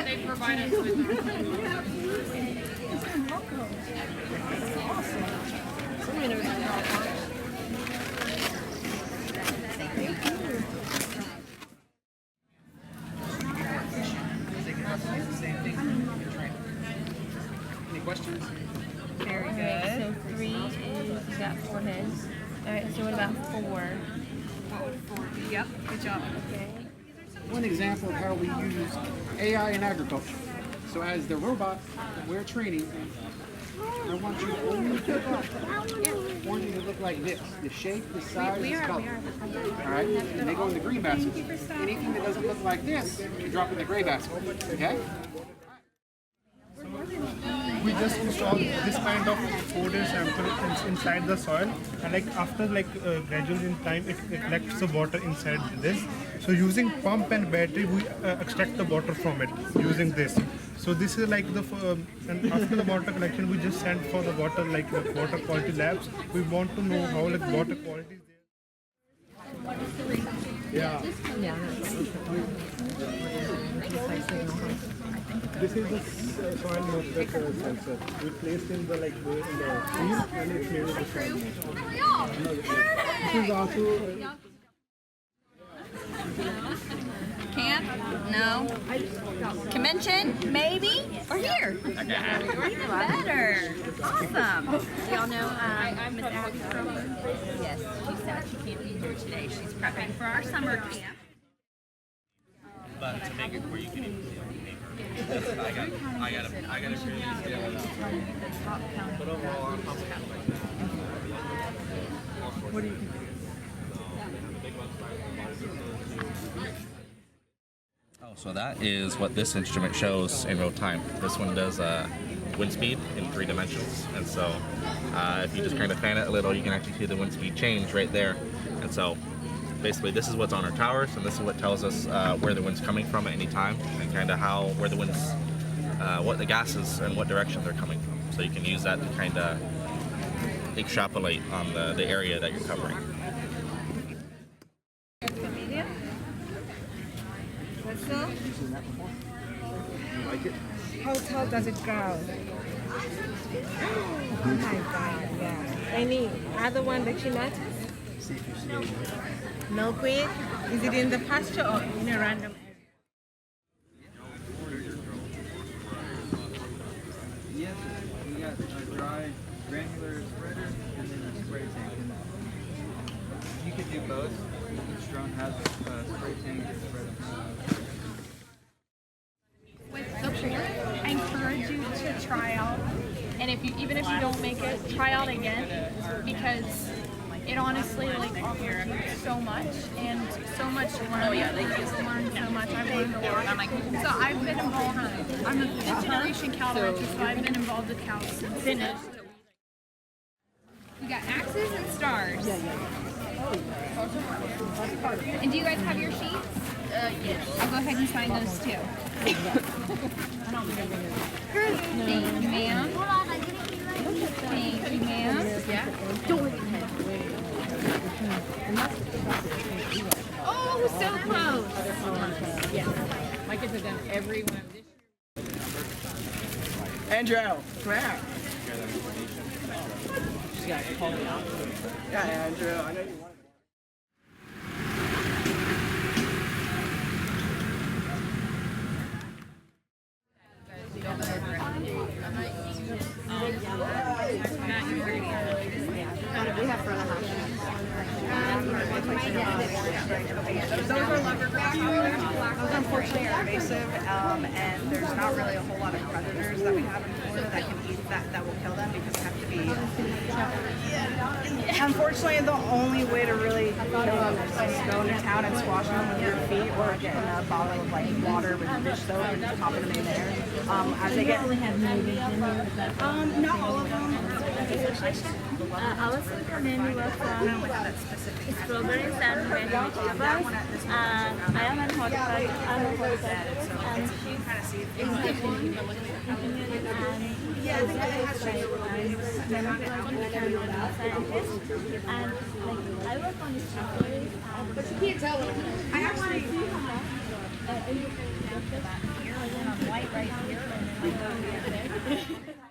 they provide us with. Somebody knows how to talk. Any questions? Very good. So 3 is, you got 4 heads. Alright, so what about 4? What would 4 be? Yep, good job. Okay. One example of how we use AI in agriculture. So as the robot that we're training, I want you to only pick up. I want you to look like this. The shape, the size, the color. Alright? And they go in the green basket. Anything that doesn't look like this, you drop in the gray basket. Okay? We just install this kind of powder sample inside the soil, and like after gradually in time it collects the water inside this. So using pump and battery we extract the water from it using this. So this is like the and after the water collection we just send for the water water quality labs. We want to know how water quality is there. Yeah. This is the soil moisture sensor. We placed in the field and it's made with the soil moisture. This is also Camp? No. Convention? Maybe? Or here? Even better. Awesome. Y'all know Miss Abby from? Yes, she said she can't be here today. She's prepping for our summer camp. But to make it where you can even see on paper. I got a But overall, I'm what do you think? So that is what this instrument shows in real time. This one does wind speed in 3 dimensions, and so if you just kind of fan it a little, you can actually see the wind speed change right there. And so basically this is what's on our towers, and this is what tells us where the wind's coming from at any time, and kind of where the wind's, what the gases and what direction they're coming from. So you can use that to kind of extrapolate on the area that you're covering. How tall does it go? Oh my God, yeah. Any other one that you notice? Milkweed? Is it in the pasture or in a random area? Yes, we got a dry granular spreader and then a spray tank. You could do both. Each drone has a spray tank and spreader. I encourage you to try out, and even if you don't make it, try out again, because it honestly offers you so much and so much learning. Oh yeah, learn so much. I've learned a lot. So I've been involved. I'm a fifth generation cow rancher, so I've been involved with cows since finished. You got axes and stars. And do you guys have your sheets? Yes. I'll go ahead and sign those too. Thank you, ma'am. Thank you, ma'am. Yeah. Oh, so close. Yeah. My kids have done every one of this. Andrew, come here. She's got to call me out. Yeah, Andrew, I know you want. We have front of house. Those are lover grass. Those unfortunately are invasive, and there's not really a whole lot of predators that we have in Florida that can eat that will kill them, because they have to be. Unfortunately, the only way to really kill them is just go into town and squash them with your feet, or get in a bottle of water with dish soap and just pop them in there. As they get. Not all of them. Our center mainly works on strawberries and mango tubers. I am a horticulturist, and she's in the Yeah, I think it has and I work on the strawberries. But you can't tell them. I actually. was in on white right here, and then like,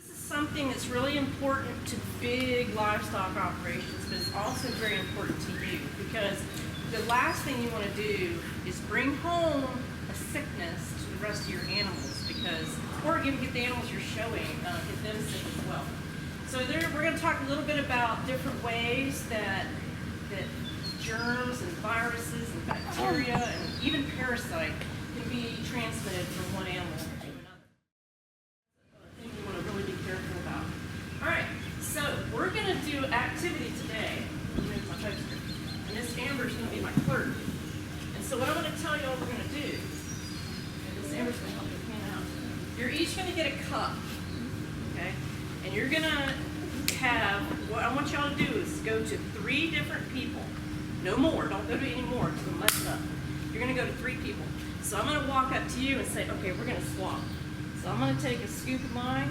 something that's really important to big livestock operations, but it's also very important to you, because the last thing you want to do is bring home a sickness to the rest of your animals, or even get the animals you're showing, get them sick as well. So we're going to talk a little bit about different ways that germs and viruses and bacteria and even parasite can be transmitted from one animal to another. Thing you want to really be careful about. All right, so we're going to do activity today. Here's my poster. And this Amber's going to be my clerk. And so what I'm going to tell you all we're going to do, and this Amber's going to help me pan out. You're each going to get a cup, okay? And you're going to have, what I want y'all to do is go to 3 different people. No more, don't go to any more because we'll mess it up. You're going to go to 3 people. So I'm going to walk up to you and say, okay, we're going to swap. So I'm going to take a scoop of mine,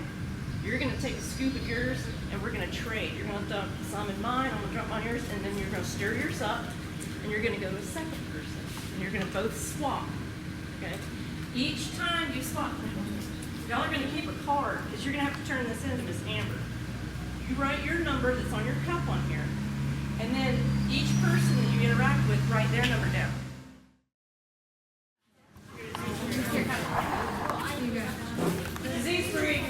you're going to take a scoop of yours, and we're going to trade. You're going to dump some in mine, I'm going to drop mine yours, and then you're going to stir yours up, and you're going to go to a second person. And you're going to both swap, okay? Each time you swap, y'all are going to keep a card, because you're going to have to turn this in to Miss Amber. You write your number that's on your cup on here, and then each person that you interact with, write their number down. Disease-free.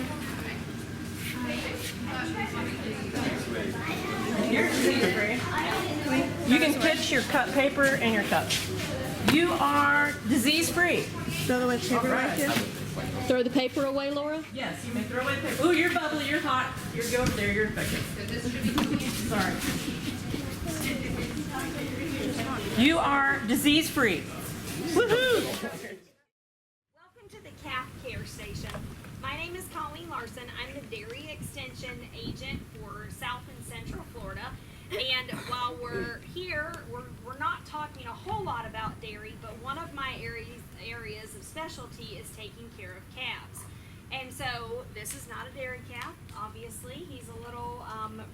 You're disease-free. You can pitch your cut paper and your cup. You are disease-free. Throw the paper right here. Throw the paper away, Laura? Yes, you may throw away the paper. Ooh, you're bubbly, you're hot. You're go over there, you're infected. Sorry. You are disease-free. Woohoo! Welcome to the calf care station. My name is Colleen Larson. I'm the dairy extension agent for South and Central Florida. And while we're here, we're not talking a whole lot about dairy, but one of my areas of specialty is taking care of calves. And so this is not a dairy calf, obviously. He's a little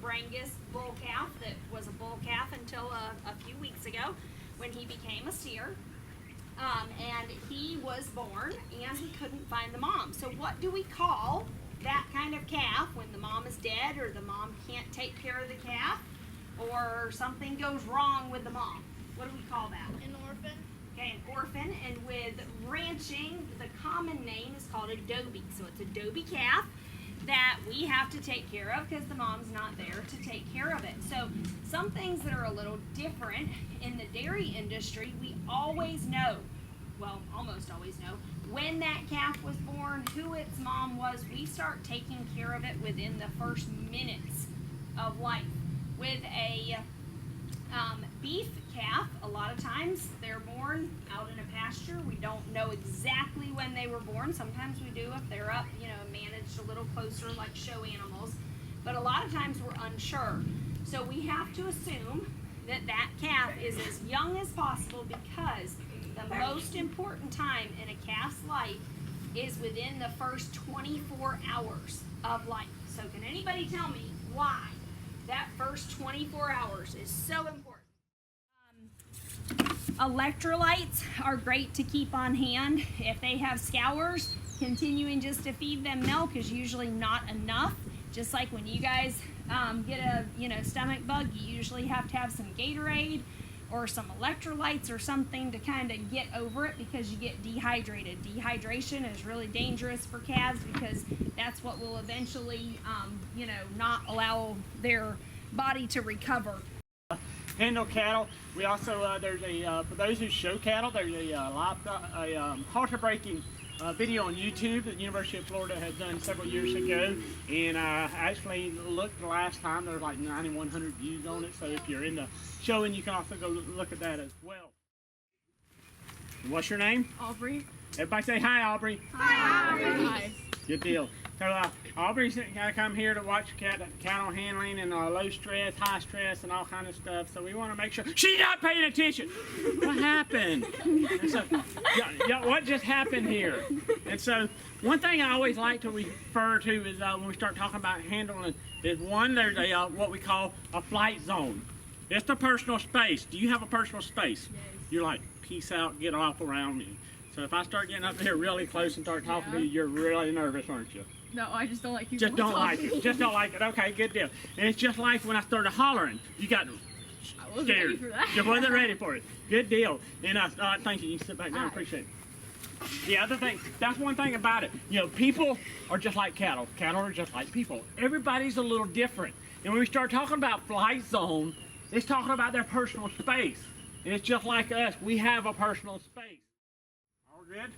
Brangus bull calf that was a bull calf until a few weeks ago when he became a steer. And he was born and he couldn't find the mom. So what do we call that kind of calf when the mom is dead, or the mom can't take care of the calf, or something goes wrong with the mom? What do we call that? An orphan. Okay, an orphan. And with ranching, the common name is called a doby. So it's a doby calf that we have to take care of because the mom's not there to take care of it. So some things that are a little different in the dairy industry, we always know, well, almost always know, when that calf was born, who its mom was. We start taking care of it within the first minutes of life. With a beef calf, a lot of times they're born out in a pasture. We don't know exactly when they were born. Sometimes we do if they're up, managed a little closer like show animals. But a lot of times we're unsure. So we have to assume that that calf is as young as possible, because the most important time in a calf's life is within the first 24 hours of life. So can anybody tell me why that first 24 hours is so important? Electrolytes are great to keep on hand. If they have scours, continuing just to feed them milk is usually not enough. Just like when you guys get a stomach bug, you usually have to have some Gatorade or some electrolytes or something to kind of get over it, because you get dehydrated. Dehydration is really dangerous for calves, because that's what will eventually, not allow their body to recover. Handle cattle. We also there's a for those who show cattle, there's a halter breaking video on YouTube that the University of Florida had done several years ago, and I actually looked the last time. There's like 9,100 views on it. So if you're into showing, you can also go look at that as well. What's your name? Aubrey. Everybody say hi, Aubrey. Hi, Aubrey. Hi. Good deal. So Aubrey's gonna come here to watch cattle handling and low stress, high stress, and all kind of stuff. So we want to make sure she's not paying attention. What happened? And so, what just happened here? And so one thing I always like to refer to is when we start talking about handling is one, there's a what we call a flight zone. It's the personal space. Do you have a personal space? Yes. You're like, peace out, get off around me. So if I start getting up here really close and start talking to you, you're really nervous, aren't you? No, I just don't like people Just don't like it. Just don't like it. Okay, good deal. And it's just like when I started hollering, you got scared. Ready for that. You wasn't ready for it. Good deal. And thank you. You can sit back down. Appreciate it. The other thing, that's one thing about it. You know, people are just like cattle. Cattle are just like people. Everybody's a little different. And when we start talking about flight zone, it's talking about their personal space. And it's just like us. We have a personal space. All good?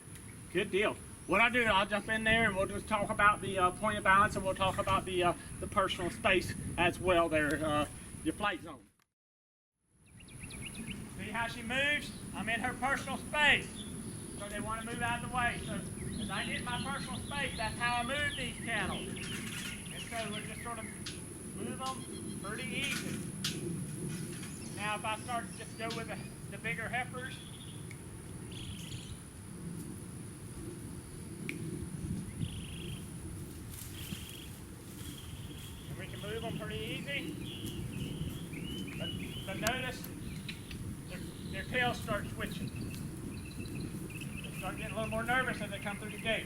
Good deal. What I'll do, I'll jump in there and we'll just talk about the point of balance, and we'll talk about the personal space as well there, your flight zone. See how she moves? I'm in her personal space. So they want to move out of the way. So as I get my personal space, that's how I move these cattle. And so we'll just sort of move them pretty easy. Now if I start to just go with the bigger heifers, move them pretty easy, but notice their tails start switching. They start getting a little more nervous as they come through the gate.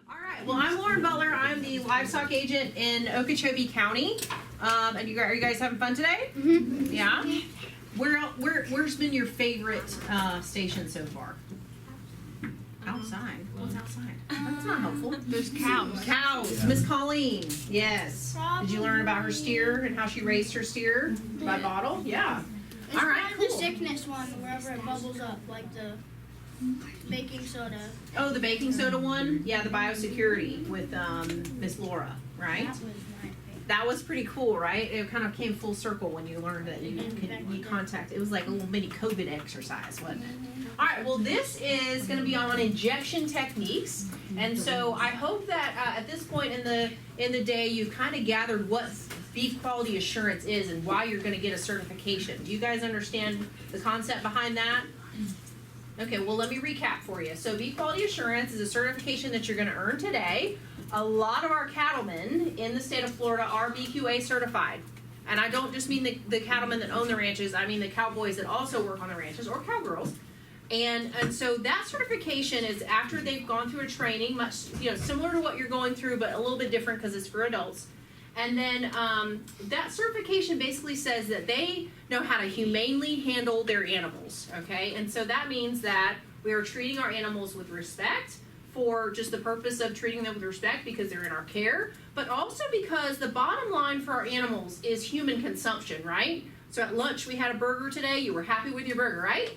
All right, well, I'm Lauren Butler. I'm the livestock agent in Okeechobee County. And are you guys having fun today? Mm-hmm. Yeah? Where's been your favorite station so far? Outside. What's outside? That's not helpful. There's cows. Cows. Miss Colleen. Yes. Did you learn about her steer and how she raised her steer by bottle? Yeah. It's all right. Cool. The sickness one, wherever it bubbles up, like the baking soda. Oh, the baking soda one? Yeah, the biosecurity with Miss Laura, right? That was my favorite. That was pretty cool, right? It kind of came full circle when you learned that you contact. It was like a little mini COVID exercise, wasn't it? All right, well, this is going to be on injection techniques, and so I hope that at this point in the day you've kind of gathered what beef quality assurance is and why you're going to get a certification. Do you guys understand the concept behind that? Okay, well, let me recap for you. So beef quality assurance is a certification that you're going to earn today. A lot of our cattlemen in the state of Florida are BQA certified. And I don't just mean the cattlemen that own the ranches, I mean the cowboys that also work on the ranches, or cowgirls. And so that certification is after they've gone through a training, much similar to what you're going through, but a little bit different because it's for adults. And then that certification basically says that they know how to humanely handle their animals, okay? And so that means that we are treating our animals with respect for just the purpose of treating them with respect because they're in our care, but also because the bottom line for our animals is human consumption, right? So at lunch we had a burger today. You were happy with your burger, right?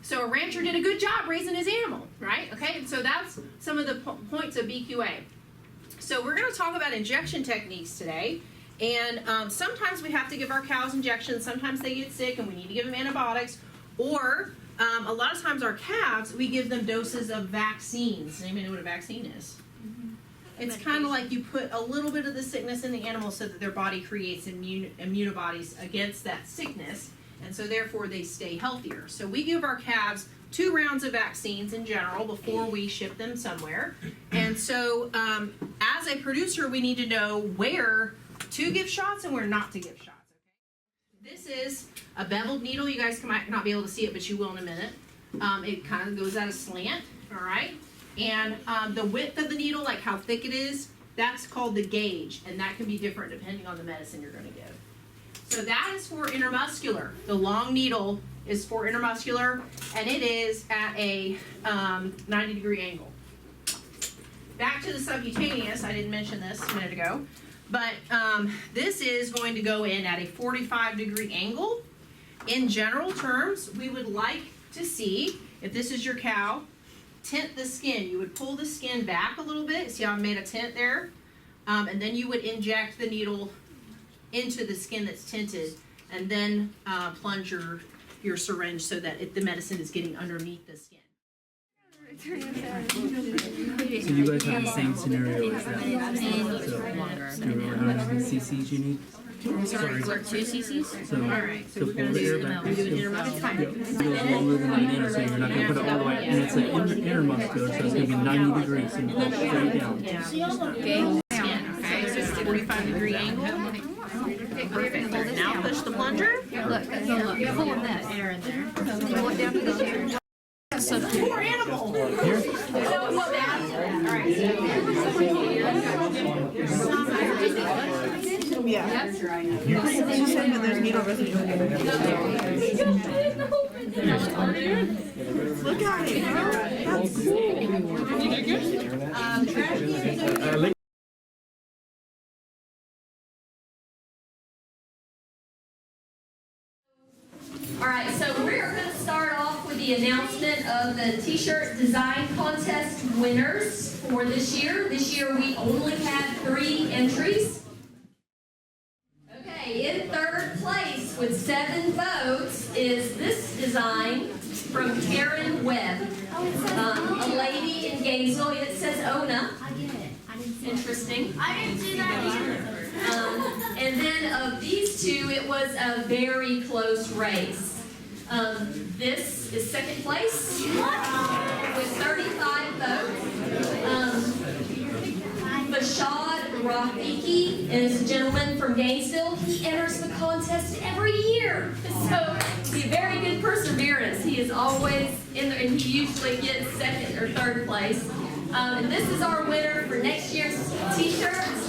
So a rancher did a good job raising his animal, right? Okay, and so that's some of the points of BQA. So we're going to talk about injection techniques today, and sometimes we have to give our cows injections. Sometimes they get sick and we need to give them antibiotics, or a lot of times our calves, we give them doses of vaccines. Anybody know what a vaccine is? Mm-hmm. It's kind of like you put a little bit of the sickness in the animal so that their body creates immunobodies against that sickness, and so therefore they stay healthier. So we give our calves 2 rounds of vaccines in general before we ship them somewhere. And so as a producer, we need to know where to give shots and where not to give shots. Okay? This is a beveled needle. You guys might not be able to see it, but you will in a minute. It kind of goes at a slant, all right? And the width of the needle, like how thick it is, that's called the gauge, and that can be different depending on the medicine you're going to give. So that is for intermuscular. The long needle is for intermuscular, and it is at a 90-degree angle. Back to the subcutaneous, I didn't mention this a minute ago, but this is going to go in at a 45-degree angle. In general terms, we would like to see, if this is your cow, tint the skin. You would pull the skin back a little bit. See how I made a tint there? And then you would inject the needle into the skin that's tinted, and then plunge your your syringe so that the medicine is getting underneath the skin. So you guys have the same scenario as that. So, do you remember how many cc's you need? Sorry. 2 cc's? So, to pull the air back, it goes longer than 9 in, so you're not going to put it all the way, and it's an intermuscular, so it's going to be 90 degrees, and pull straight down. Okay, okay, so 45-degree angle. Okay, perfect. Now push the plunger. Look, pull that air in there. Pull it down to the chair. So poor animal. Here? Yeah. She said that there's needle residue. Look at it. That's cool. All right, so we're going to start off with the announcement of the t-shirt design contest winners for this year. This year we only had 3 entries. Okay, in third place with 7 votes is this design from Karen Webb. A lady in Gainesville. It says Ona. I get it. I didn't see Interesting. I didn't see that either. And then of these 2, it was a very close race. This is second place with 35 votes. Bashad Rafiki is a gentleman from Gainesville. He enters the contest every year. So he's very good perseverance. He is always in there, and he usually gets second or third place. And this is our winner for next year's t-shirts.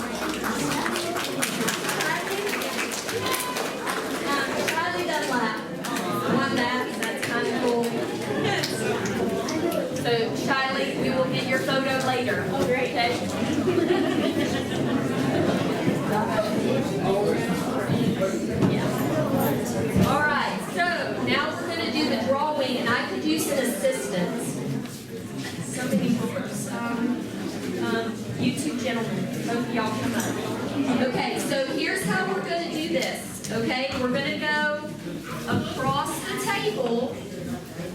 Riley Dunlap won that. That's kind of cool. So, Shiley, we will get your photo later. Okay? Yeah. All right. So now we're going to do the drawing, and I could use an assistant. So many helpers. You 2 gentlemen, both of y'all come up. Okay, so here's how we're going to do this. Okay, we're going to go across the table.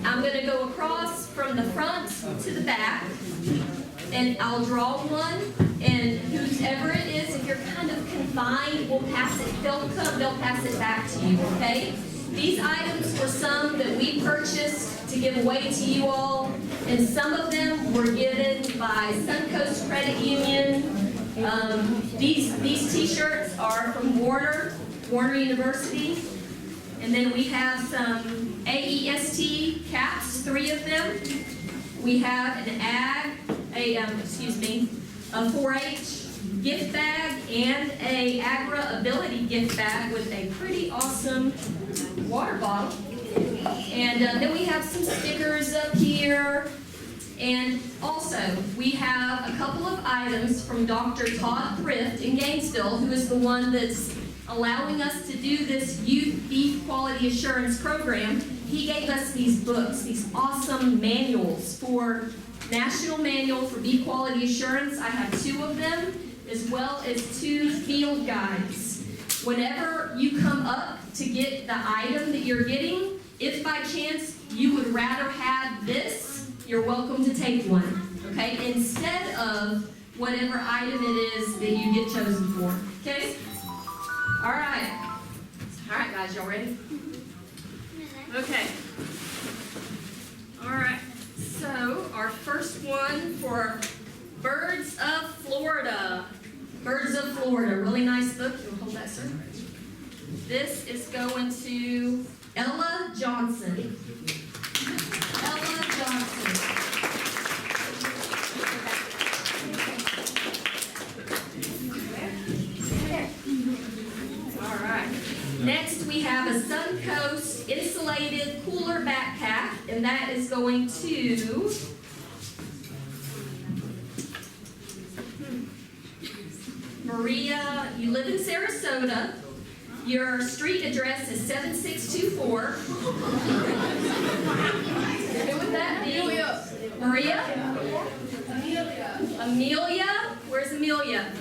I'm going to go across from the front to the back, and I'll draw one, and whoever it is, if you're kind of confined, we'll pass it. They'll pass it back to you, okay? These items were some that we purchased to give away to you all, and some of them were given by Suncoast Credit Union. These t-shirts are from Warner University. And then we have some AEST caps, 3 of them. We have an a 4-H gift bag and a Agra Ability gift bag with a pretty awesome water bottle. And then we have some stickers up here. And also, we have a couple of items from Dr. Todd Thrift in Gainesville, who is the one that's allowing us to do this Youth Beef Quality Assurance Program. He gave us these books, these awesome manuals for National Manual for Beef Quality Assurance. I have 2 of them, as well as 2 field guides. Whenever you come up to get the item that you're getting, if by chance you would rather have this, you're welcome to take one, okay? Instead of whatever item it is that you get chosen for, okay? All right, guys, y'all ready? Okay. All right, so our first one for Birds of Florida. Birds of Florida, really nice book. You'll hold that, sir. This is going to Ella Johnson. Ella Johnson. All right. Next, we have a Suncoast insulated cooler backpack, and that is going to Maria. You live in Sarasota. Your street address is 7624. Who would that be? Maria? Amelia? Where's Amelia?